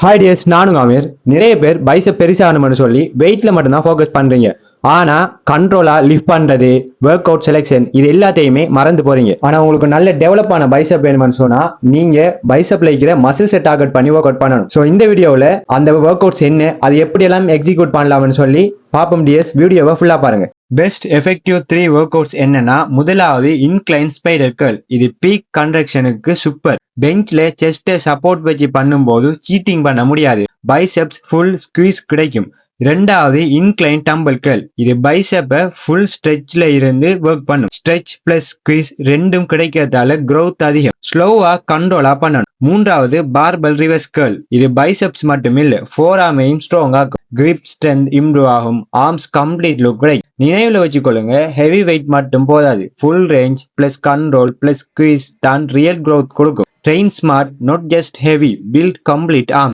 Hi tears, நானும் ஆமீர். நிறைய பேர் பைசப் பெருசாகணும்னு சொல்லி வெயிட்ல மட்டும்தான் ஃபோக்கஸ் பண்றீங்க. ஆனா கண்ட்ரோலா லிஃப்ட் பண்றது, ஒர்க் அவுட் செலெக்ஷன் இது எல்லாத்தையுமே மறந்து போறீங்க. ஆனா உங்களுக்கு நல்ல டெவலப் ஆன பைசப் வேணும்னு சொன்னா நீங்க பைசப்ல இருக்கிற மசில்ஸை டார்கெட் பண்ணி ஒர்க் அவுட் பண்ணணும். ஸோ இந்த வீடியோவில் அந்த ஒர்க் அவுட்ஸ் என்ன, அது எப்படி எல்லாம் எக்ஸிக்யூட் பண்ணலாம்னு சொல்லி பாப்போம் டியர்ஸ். வீடியோவை ஃபுல்லா பாருங்க. பெஸ்ட் எஃபெக்டிவ் 3 ஒர்க் அவுட்ஸ் என்னன்னா, முதலாவது இன்க்ளைன் ஸ்பைடர் கர்ல். இது பீக் கன்ட்ரக்ஷனுக்கு சூப்பர். பெஞ்ச்ல செஸ்ட்டை சப்போர்ட் வச்சு பண்ணும்போது சீட்டிங் பண்ண முடியாது, பைசெப்ஸ் ஃபுல் ஸ்குவீஸ் கிடைக்கும். ரெண்டாவது இன்க்ளைன் டம்பிள் கர்ல். இது பைசெப்பை ஃபுல் ஸ்ட்ரெச்ல இருந்து ஒர்க் பண்ணும். ஸ்ட்ரெச் பிளஸ் ஸ்குவீஸ் ரெண்டும் கிடைக்கிறதால growth அதிகம். ஸ்லோவா கண்ட்ரோலா பண்ணணும். மூன்றாவது பார்பல் ரிவர்ஸ் கர்ல். இது பைசெப்ஸ் மட்டும் இல்ல, ஃபோர் ஆர்மையும் ஸ்ட்ராங் ஆகும். கிரிப் ஸ்ட்ரென்த் இம்ப்ரூவ் ஆகும். ஆர்ம்ஸ் கம்ப்ளீட் லுக் கிடைக்கும். நினைவுல வச்சுக்கொள்ளுங்க, ஹெவி வெயிட் மட்டும் போதாது, full range plus control plus squeeze தான் ரியல் growth கொடுக்கும். Train smart, not just heavy. Build complete arm.